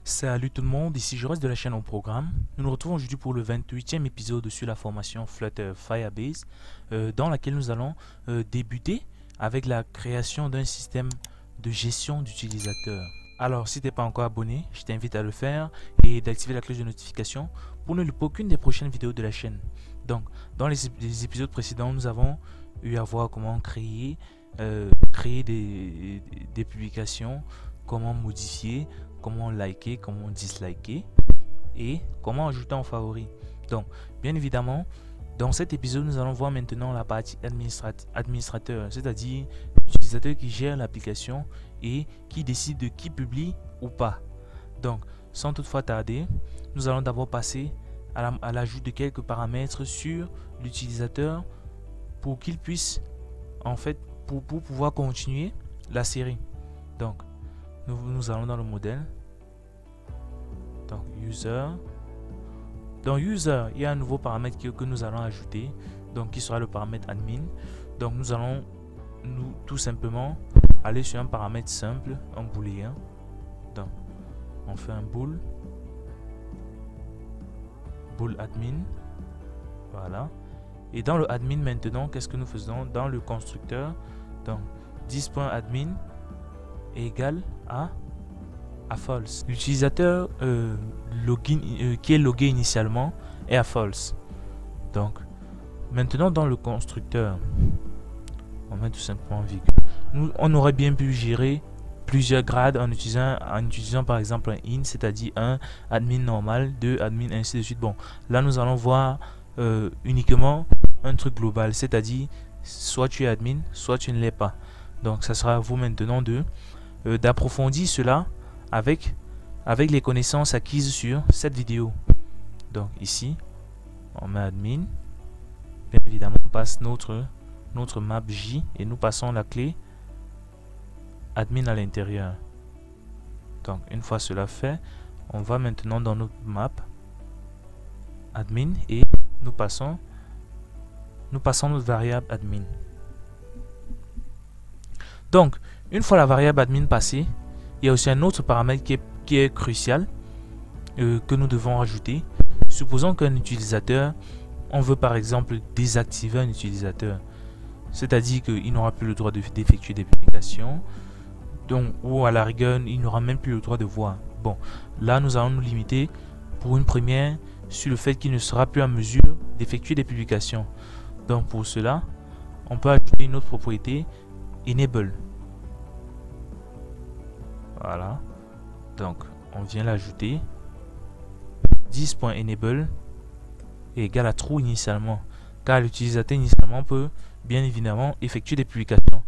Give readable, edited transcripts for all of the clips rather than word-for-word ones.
Salut tout le monde, ici je reste de la chaîne au programme. Nous nous retrouvons aujourd'hui pour le 28e épisode sur la formation Flutter Firebase, dans laquelle nous allons débuter avec la création d'un système de gestion d'utilisateurs. Alors si tu n'es pas encore abonné, je t'invite à le faire et d'activer la cloche de notification pour ne louper aucune des prochaines vidéos de la chaîne. Donc, dans les épisodes précédents, nous avons eu à voir comment créer des publications, comment modifier, comment liker, comment disliker et comment ajouter en favori. Donc, bien évidemment, dans cet épisode, nous allons voir maintenant la partie administrateur, c'est-à-dire l'utilisateur qui gère l'application et qui décide de qui publie ou pas. Donc, sans toutefois tarder, nous allons d'abord passer à l'ajout de quelques paramètres sur l'utilisateur pour qu'il puisse, en fait, pour pouvoir continuer la série. Donc, nous allons dans le modèle. Donc, user. Dans user, il y a un nouveau paramètre que nous allons ajouter, donc qui sera le paramètre admin. Donc, nous allons tout simplement aller sur un paramètre simple, un booléen. Donc, on fait un bool admin. Voilà. Et dans le admin maintenant, qu'est-ce que nous faisons dans le constructeur? Donc, 10.admin est égal à false. L'utilisateur qui est logué initialement est à false. Donc, maintenant dans le constructeur, on met tout simplement virgule. On aurait bien pu gérer plusieurs grades en utilisant par exemple un in, c'est-à-dire un admin normal, 2 admin, ainsi de suite. Bon, là nous allons voir uniquement un truc global, c'est-à-dire soit tu es admin, soit tu ne l'es pas. Donc, ça sera à vous maintenant d'approfondir cela avec les connaissances acquises sur cette vidéo. Donc ici, on met admin. Bien évidemment, on passe notre map J et nous passons la clé admin à l'intérieur. Donc une fois cela fait, on va maintenant dans notre map admin et nous passons notre variable admin. Donc une fois la variable admin passée, il y a aussi un autre paramètre qui est crucial que nous devons rajouter. Supposons qu'un utilisateur, on veut par exemple désactiver un utilisateur, c'est-à-dire qu'il n'aura plus le droit d'effectuer des publications, donc, ou à la rigueur, il n'aura même plus le droit de voir. Bon, là nous allons nous limiter pour une première sur le fait qu'il ne sera plus en mesure d'effectuer des publications. Donc pour cela, on peut ajouter une autre propriété, enable. Voilà, donc on vient l'ajouter. 10.enable est égal à true initialement, car l'utilisateur initialement peut bien évidemment effectuer des publications.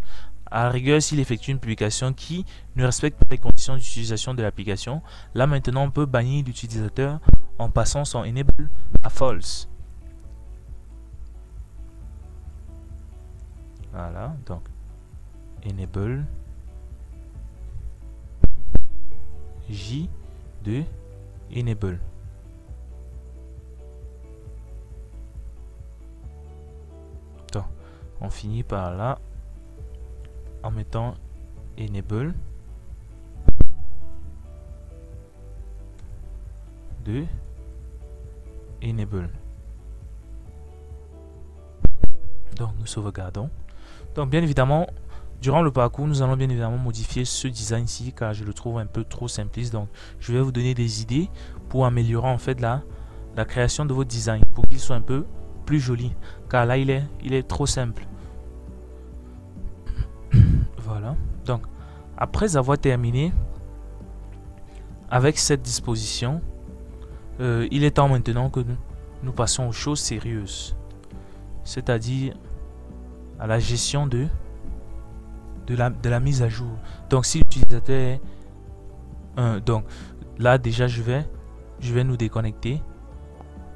À la rigueur, s'il effectue une publication qui ne respecte pas les conditions d'utilisation de l'application, là maintenant on peut bannir l'utilisateur en passant son enable à false. Voilà, donc enable J de enable. Donc, on finit par là en mettant enable de enable. Donc, nous sauvegardons. Donc, bien évidemment, durant le parcours, nous allons bien évidemment modifier ce design ici car je le trouve un peu trop simpliste. Donc, je vais vous donner des idées pour améliorer en fait la création de votre design pour qu'il soit un peu plus joli. Car là, il est trop simple. Voilà. Donc, après avoir terminé avec cette disposition, il est temps maintenant que nous passions aux choses sérieuses. C'est-à-dire à la gestion de la mise à jour. Donc si l'utilisateur est donc là déjà je vais nous déconnecter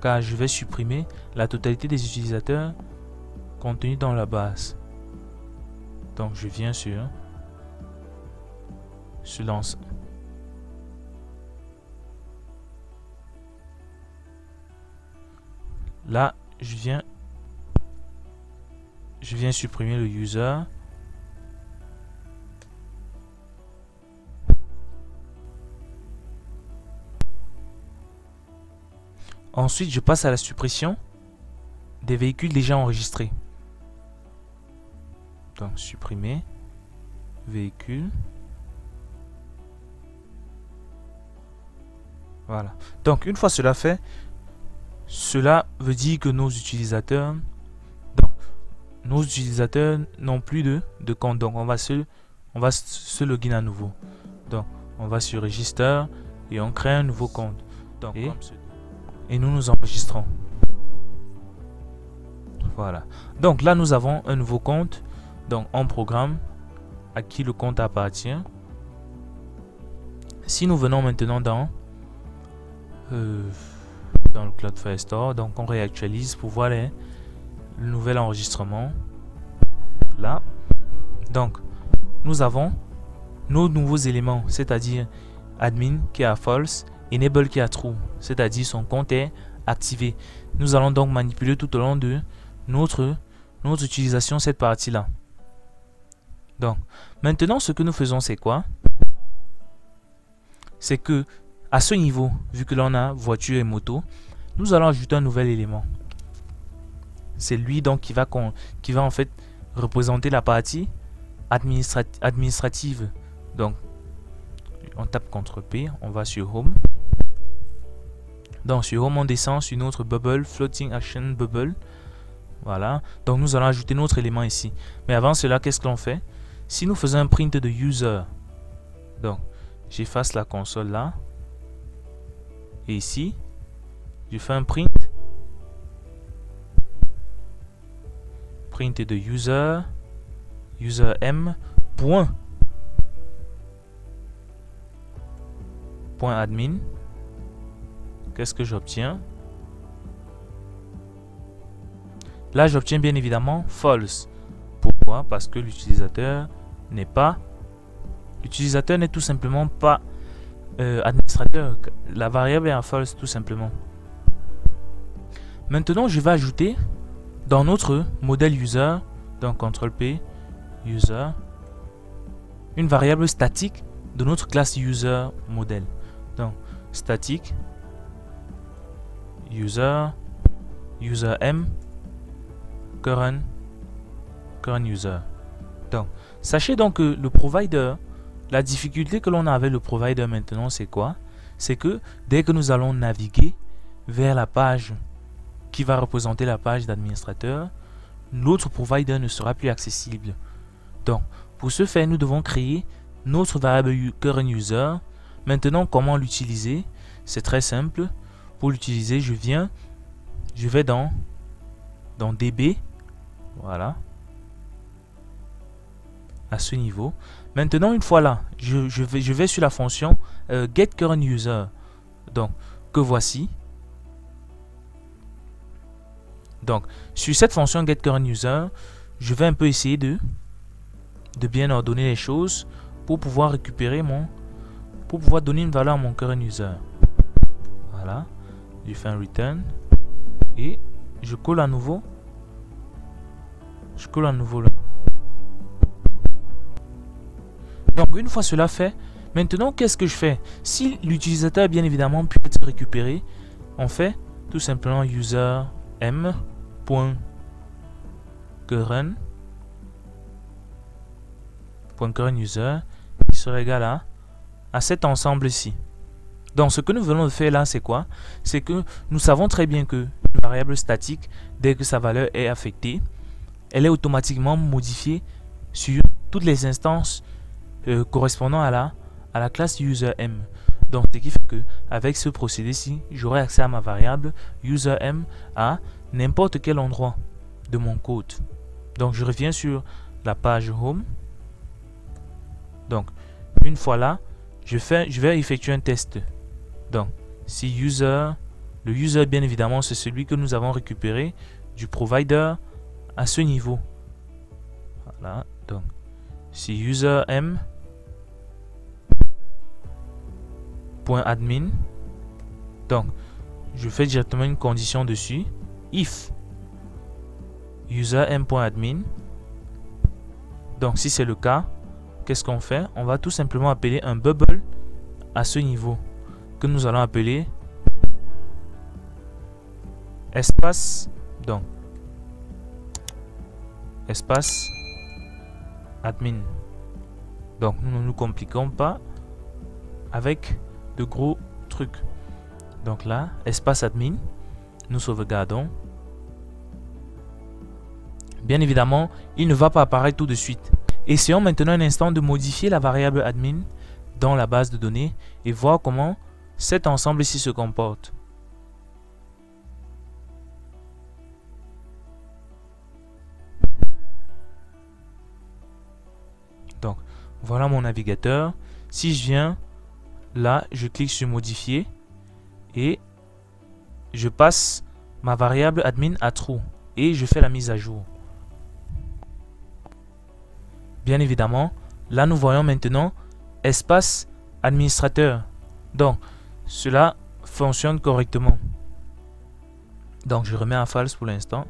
car je vais supprimer la totalité des utilisateurs contenus dans la base. Donc je viens sur lance. Là je viens supprimer le user. Ensuite, je passe à la suppression des véhicules déjà enregistrés. Donc, supprimer véhicule. Voilà. Donc, une fois cela fait, cela veut dire que nos utilisateurs n'ont plus de compte. Donc, on va se login à nouveau. Donc, on va sur Register et on crée un nouveau compte. Donc, et nous nous enregistrons. Voilà. Donc là, nous avons un nouveau compte. Donc, on programme à qui le compte appartient. Si nous venons maintenant dans le Cloudflare Store, donc on réactualise pour voir le nouvel enregistrement. Là. Donc, nous avons nos nouveaux éléments, c'est-à-dire admin qui a false, enable qui a true, c'est-à-dire son compte est activé. Nous allons donc manipuler tout au long de notre utilisation cette partie-là. Donc, maintenant, ce que nous faisons, c'est quoi? C'est que, à ce niveau, vu que l'on a voiture et moto, nous allons ajouter un nouvel élément. C'est lui donc qui va en fait représenter la partie administrative. Donc, on tape CTRL-P, on va sur Home. Donc, sur Home, on descend sur notre bubble, Floating Action Bubble. Voilà. Donc, nous allons ajouter notre élément ici. Mais avant cela, qu'est-ce que l'on fait? Si nous faisons un print de user, donc, j'efface la console là. Et ici, je fais un print de user m point admin. Qu'est-ce que j'obtiens? Là, j'obtiens bien évidemment false. Pourquoi? Parce que l'utilisateur n'est tout simplement pas administrateur. La variable est en false tout simplement. Maintenant, je vais ajouter dans notre modèle user, donc CTRL-P, user, une variable statique de notre classe user modèle. Donc, statique user m current user. Donc, sachez donc que le provider, la difficulté que l'on a avec le provider maintenant, c'est quoi? C'est que dès que nous allons naviguer vers la page qui va représenter la page d'administrateur, l'autre provider ne sera plus accessible. Donc, pour ce faire, nous devons créer notre variable current user. Maintenant, comment l'utiliser? C'est très simple. Pour l'utiliser, je vais dans DB. Voilà. À ce niveau. Maintenant, une fois là, je vais sur la fonction getCurrentUser. Donc, que voici. Donc, sur cette fonction getCurrentUser, je vais un peu essayer de bien ordonner les choses pour pouvoir récupérer pour pouvoir donner une valeur à mon current user. Voilà. Je fais un return et je colle à nouveau. Là. Donc, une fois cela fait, maintenant, qu'est-ce que je fais? Si l'utilisateur, bien évidemment, peut être récupéré, on fait tout simplement user m.current user qui sera égal à cet ensemble-ci. Donc, ce que nous venons de faire là, c'est quoi? C'est que nous savons très bien que une variable statique, dès que sa valeur est affectée, elle est automatiquement modifiée sur toutes les instances correspondant à la classe userM. Donc, ce qui fait que avec ce procédé-ci, j'aurai accès à ma variable userM à n'importe quel endroit de mon code. Donc, je reviens sur la page home. Donc, une fois là, je vais effectuer un test. Donc, si le user, bien évidemment, c'est celui que nous avons récupéré du provider à ce niveau. Voilà. Donc, si userm .admin, donc, je fais directement une condition dessus. If userm.admin, donc si c'est le cas, qu'est-ce qu'on fait? On va tout simplement appeler un bubble à ce niveau que nous allons appeler espace, donc espace admin. Donc nous ne nous compliquons pas avec de gros trucs. Donc là, espace admin, nous sauvegardons. Bien évidemment, il ne va pas apparaître tout de suite. Essayons maintenant un instant de modifier la variable admin dans la base de données et voir comment cet ensemble ici se comporte. Donc, voilà mon navigateur. Si je viens là, je clique sur modifier et je passe ma variable admin à true et je fais la mise à jour. Bien évidemment, là nous voyons maintenant espace administrateur. Donc, cela fonctionne correctement. Donc, je remets à false pour l'instant.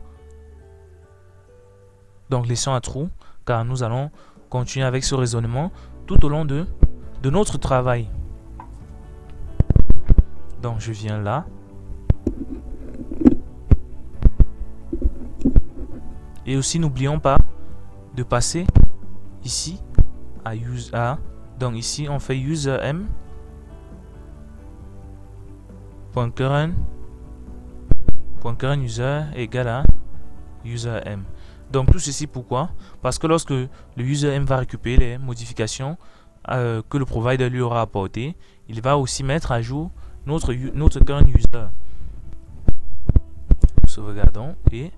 Donc, laissons à true car nous allons continuer avec ce raisonnement tout au long de notre travail. Donc, je viens là. Et aussi, n'oublions pas de passer ici à user. Donc ici, on fait user m .current user égale à user m. Donc tout ceci pourquoi? Parce que lorsque le user m va récupérer les modifications que le provider lui aura apportées, il va aussi mettre à jour notre current user. Sauvegardons et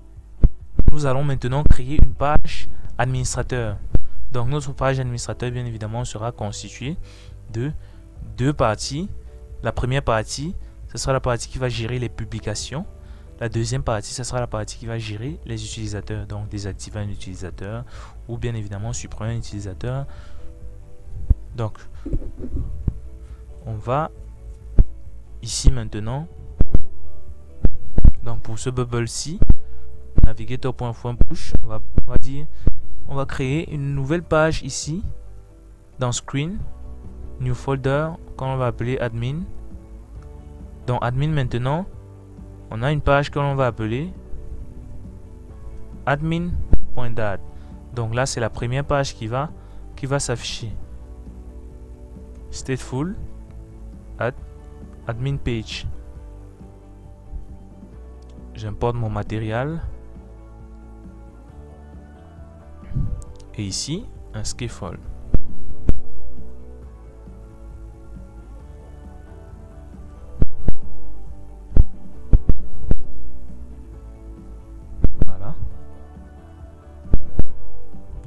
nous allons maintenant créer une page administrateur. Donc notre page administrateur bien évidemment sera constituée de deux parties. La première partie, ce sera la partie qui va gérer les publications. La deuxième partie, ce sera la partie qui va gérer les utilisateurs. Donc désactiver un utilisateur ou bien évidemment supprimer un utilisateur. Donc on va ici maintenant. Donc pour ce bubble-ci, navigator.push, on va créer une nouvelle page ici dans screen, new folder qu'on va appeler admin. Dans admin maintenant, on a une page que l'on va appeler admin.dat. Donc là c'est la première page qui va s'afficher. Stateful admin page. J'importe mon matériel. Et ici, un scaffold. Voilà.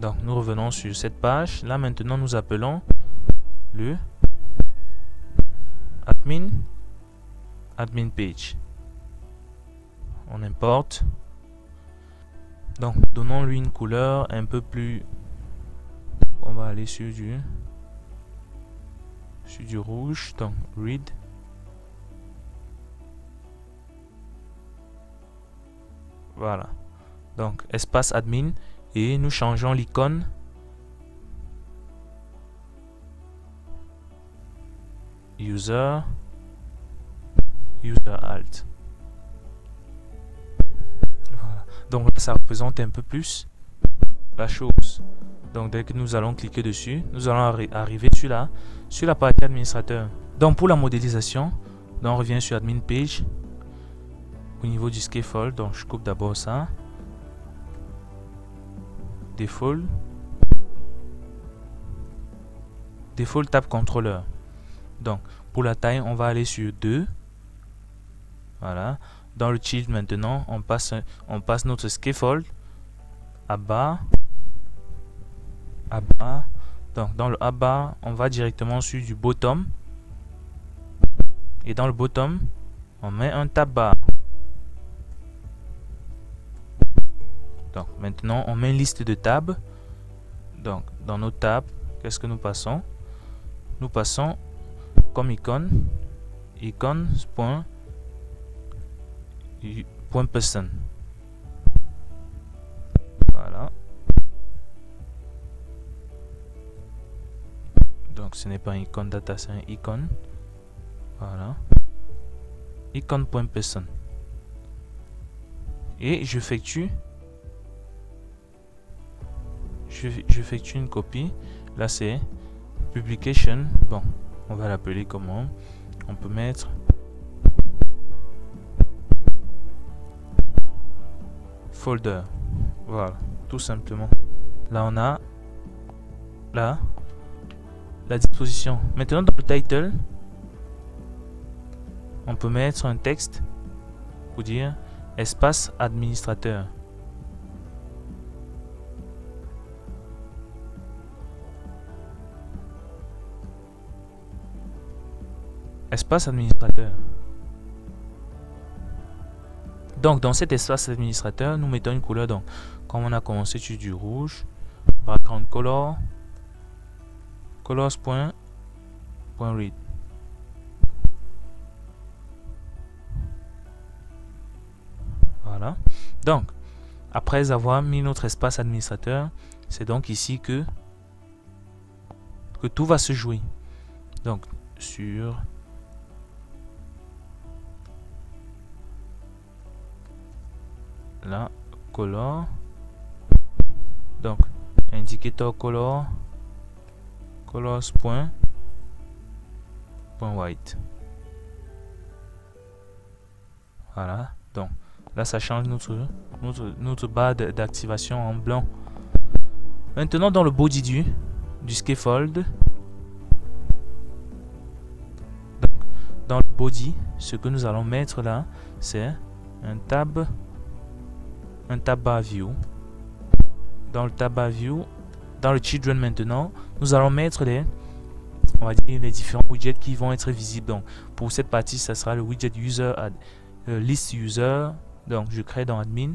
Donc, nous revenons sur cette page. Là, maintenant, nous appelons le admin page. On importe. Donc, donnons-lui une couleur un peu plus. On va aller sur du rouge. Donc, red. Voilà. Donc, espace admin. Et nous changeons l'icône. User alt. Voilà. Donc là, ça représente un peu plus la chose. Donc dès que nous allons cliquer dessus, nous allons arriver sur la partie administrateur. Donc pour la modélisation, on revient sur admin page au niveau du scaffold. Donc je coupe d'abord ça. Default tab controller. Donc pour la taille, on va aller sur 2. Voilà. Dans le child maintenant, on passe notre scaffold à bas. Donc dans le bas, on va directement sur du bottom. Et dans le bottom, on met un tab bar. Donc maintenant, on met une liste de tabs. Donc dans nos tabs, qu'est-ce que nous passons? Nous passons comme icône .person. Voilà. Donc ce n'est pas un icône data, c'est un icône. Voilà. Icône.person. et j'effectue une copie. Là c'est publication. Bon, on va l'appeler comment? On peut mettre folder. Voilà, tout simplement. Là on a là la disposition. Maintenant dans le title, on peut mettre un texte pour dire espace administrateur. Espace administrateur. Donc dans cet espace administrateur, nous mettons une couleur. Donc comme on a commencé sur du rouge, background color, colors.read. Voilà. Donc après avoir mis notre espace administrateur, c'est donc ici que tout va se jouer. Donc sur la color, donc indicator color, colors.white. Voilà, donc là ça change notre barre d'activation en blanc. Maintenant dans le body du scaffold, donc, dans le body, ce que nous allons mettre là, c'est un tab bar view. Dans le tab bar view, dans le children maintenant, nous allons mettre on va dire les différents widgets qui vont être visibles. Donc pour cette partie, ça sera le widget user list user. Donc je crée dans admin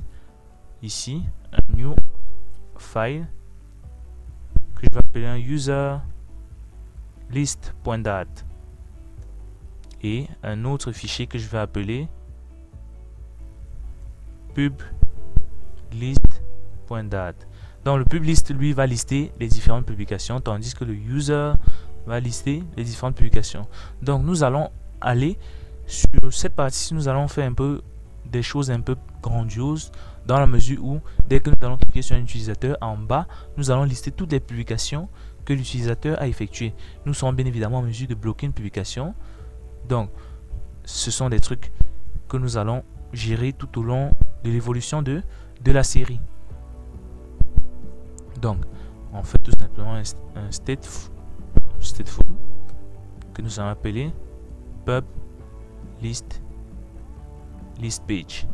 ici un new file que je vais appeler un user list.dat et un autre fichier que je vais appeler pub list.dat. Donc le pub list lui va lister les différentes publications, tandis que le user va lister les différentes publications. Donc nous allons aller sur cette partie, nous allons faire un peu des choses un peu grandioses, dans la mesure où dès que nous allons cliquer sur un utilisateur, en bas nous allons lister toutes les publications que l'utilisateur a effectuées. Nous serons bien évidemment en mesure de bloquer une publication. Donc ce sont des trucs que nous allons gérer tout au long de l'évolution de la série. Donc on fait tout simplement un stateful que nous allons appeler pub list page.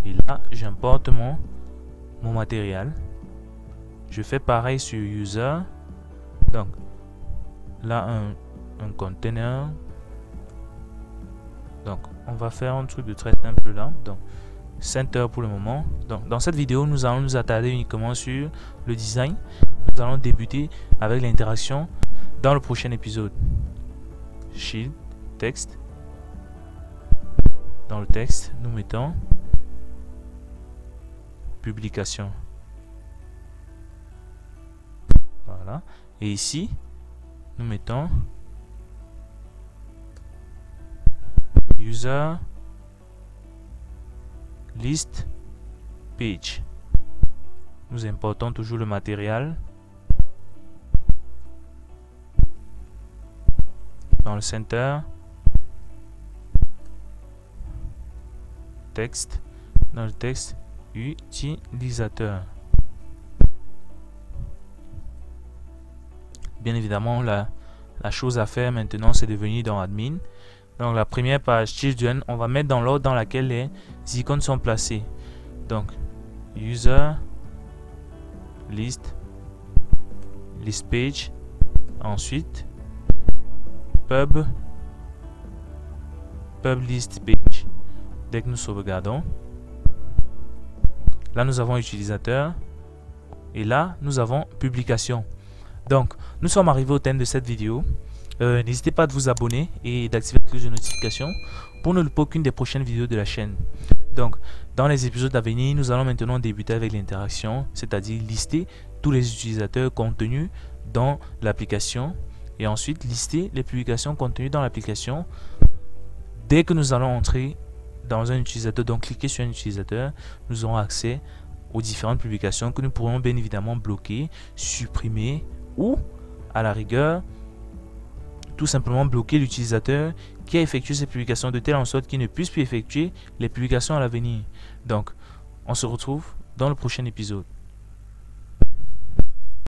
Et là j'importe mon matériel. Je fais pareil sur user. Donc là un container. Donc on va faire un truc de très simple là. Donc center pour le moment. Donc dans cette vidéo nous allons nous attarder uniquement sur le design. Nous allons débuter avec l'interaction dans le prochain épisode. Shield texte. Dans le texte nous mettons publication. Voilà. Et ici nous mettons user list page. Nous importons toujours le matériel dans le center, texte, dans le texte utilisateur. Bien évidemment la chose à faire maintenant, c'est de venir dans admin. Donc la première page children, on va mettre dans l'ordre dans laquelle les icônes sont placées. Donc user list page, ensuite pub list page. Dès que nous sauvegardons, là nous avons utilisateur et là nous avons publication. Donc nous sommes arrivés au terme de cette vidéo. N'hésitez pas à vous abonner et d'activer la cloche de notification pour ne louper aucune des prochaines vidéos de la chaîne. Donc dans les épisodes à venir, nous allons maintenant débuter avec l'interaction, c'est-à-dire lister tous les utilisateurs contenus dans l'application et ensuite lister les publications contenues dans l'application dès que nous allons entrer dans un utilisateur, donc cliquer sur un utilisateur, nous aurons accès aux différentes publications que nous pourrons bien évidemment bloquer, supprimer ou à la rigueur tout simplement bloquer l'utilisateur qui a effectué ces publications de telle en sorte qu'il ne puisse plus effectuer les publications à l'avenir. Donc on se retrouve dans le prochain épisode.